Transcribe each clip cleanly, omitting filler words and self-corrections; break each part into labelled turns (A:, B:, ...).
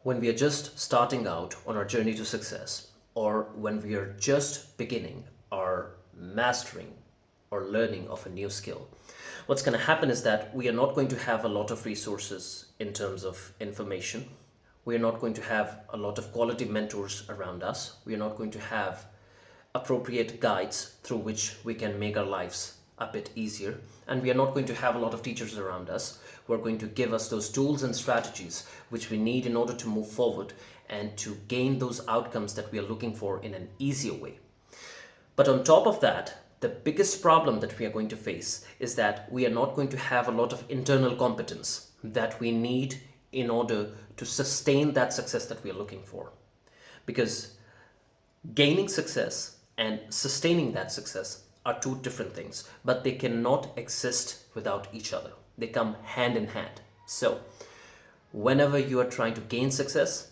A: When we are just starting out on our journey to success, or when we are just beginning our mastering or learning of a new skill, what's going to happen is that we are not going to have a lot of resources in terms of information. We are not going to have a lot of quality mentors around us. We are not going to have appropriate guides through which we can make our lives a bit easier. And we are not going to have a lot of teachers around us who are going to give us those tools and strategies which we need in order to move forward and to gain those outcomes that we are looking for in an easier way. But on top of that, the biggest problem that we are going to face is that we are not going to have a lot of internal competence that we need in order to sustain that success that we are looking for. Because gaining success and sustaining that success are two different things, but they cannot exist without each other. They come hand in hand. So, whenever you are trying to gain success,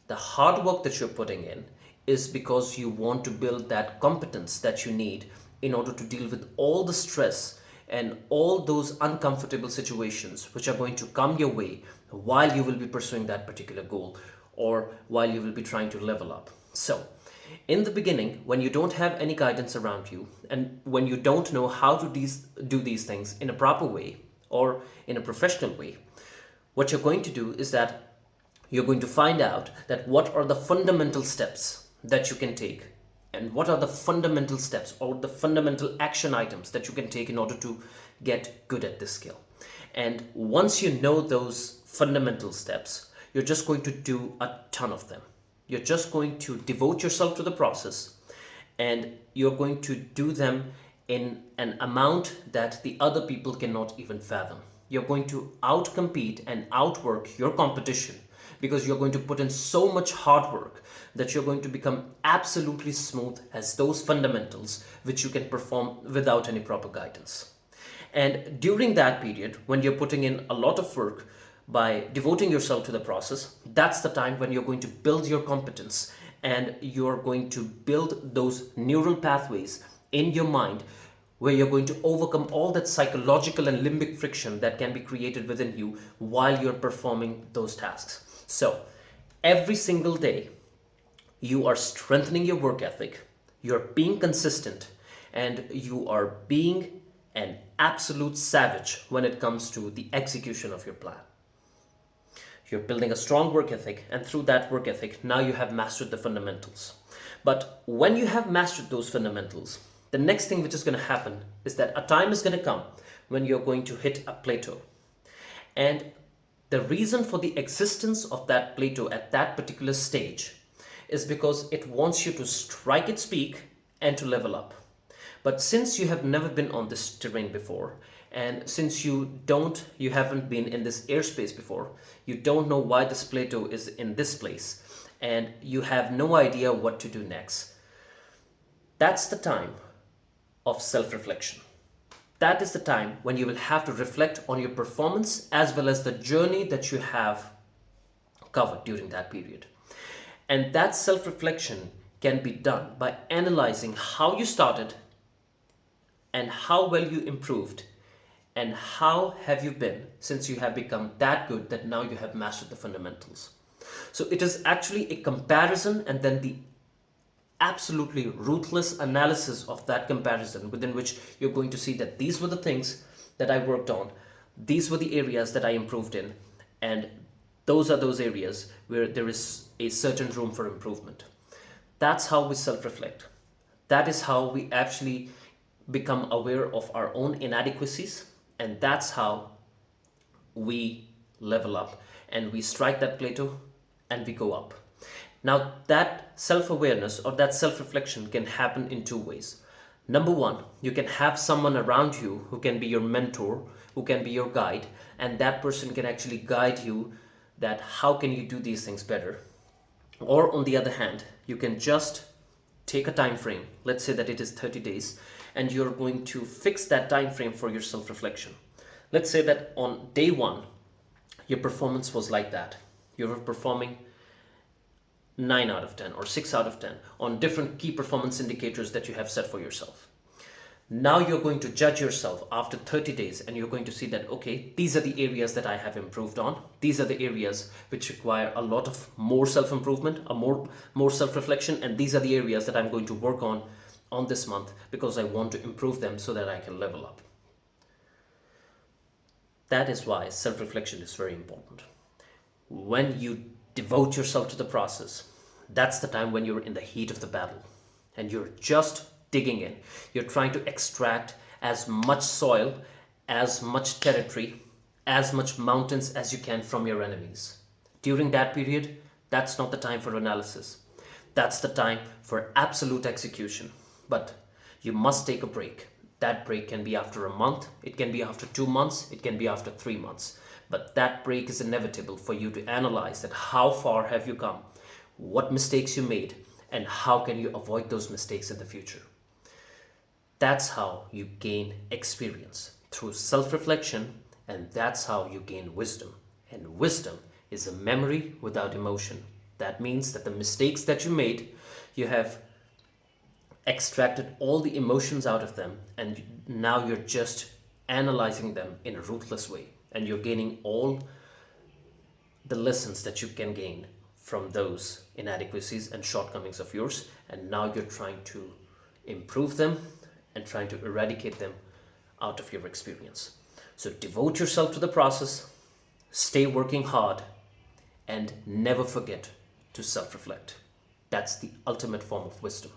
A: the hard work that you're putting in is because you want to build that competence that you need in order to deal with all the stress and all those uncomfortable situations which are going to come your way while you will be pursuing that particular goal or while you will be trying to level up. So, in the beginning, when you don't have any guidance around you and when you don't know how to do these things in a proper way or in a professional way, what you're going to do is that you're going to find out that what are the fundamental steps that you can take and what are the fundamental steps or the fundamental action items that you can take in order to get good at this skill. And once you know those fundamental steps, you're just going to do a ton of them. You're just going to devote yourself to the process and you're going to do them in an amount that the other people cannot even fathom. You're going to outcompete and outwork your competition because you're going to put in so much hard work that you're going to become absolutely smooth as those fundamentals which you can perform without any proper guidance. And during that period, when you're putting in a lot of work by devoting yourself to the process, that's the time when you're going to build your competence and you're going to build those neural pathways in your mind where you're going to overcome all that psychological and limbic friction that can be created within you while you're performing those tasks. So, every single day, you are strengthening your work ethic, you're being consistent, and you are being an absolute savage when it comes to the execution of your plan. You're building a strong work ethic, and through that work ethic, now you have mastered the fundamentals. But when you have mastered those fundamentals, the next thing which is going to happen is that a time is going to come when you're going to hit a plateau. And the reason for the existence of that plateau at that particular stage is because it wants you to strike its peak and to level up. But since you have never been on this terrain before, and since you haven't been in this airspace before, you don't know why this plateau is in this place, and you have no idea what to do next. That's the time of self-reflection. That is the time when you will have to reflect on your performance as well as the journey that you have covered during that period. And that self-reflection can be done by analyzing how you started and how well you improved and how have you been since you have become that good that now you have mastered the fundamentals. So it is actually a comparison and then the absolutely ruthless analysis of that comparison within which you're going to see that these were the things that I worked on, these were the areas that I improved in, and those are those areas where there is a certain room for improvement. That's how we self-reflect. That is how we actually become aware of our own inadequacies, and that's how we level up and we strike that plateau and we go up. Now, that self-awareness or that self-reflection can happen in two ways. Number one, you can have someone around you who can be your mentor, who can be your guide, and that person can actually guide you that how can you do these things better. Or on the other hand, you can just take a time frame, let's say that it is 30 days, and you're going to fix that time frame for your self-reflection. Let's say that on day one, your performance was like that. You were performing 9 out of 10 or 6 out of 10 on different key performance indicators that you have set for yourself. Now you're going to judge yourself after 30 days and you're going to see that, okay, these are the areas that I have improved on. These are the areas which require a lot of more self-improvement, more self-reflection, and these are the areas that I'm going to work on this month because I want to improve them so that I can level up. That is why self-reflection is very important. When you devote yourself to the process, that's the time when you're in the heat of the battle and you're just digging in. You're trying to extract as much soil, as much territory, as much mountains as you can from your enemies. During that period, that's not the time for analysis. That's the time for absolute execution. But you must take a break. That break can be after a month, it can be after 2 months, it can be after 3 months. But that break is inevitable for you to analyze that how far have you come, what mistakes you made, and how can you avoid those mistakes in the future. That's how you gain experience, through self-reflection, and that's how you gain wisdom. And wisdom is a memory without emotion. That means that the mistakes that you made, you have extracted all the emotions out of them, and now you're just analyzing them in a ruthless way. And you're gaining all the lessons that you can gain from those inadequacies and shortcomings of yours. And now you're trying to improve them and trying to eradicate them out of your experience. So devote yourself to the process, stay working hard, and never forget to self-reflect. That's the ultimate form of wisdom.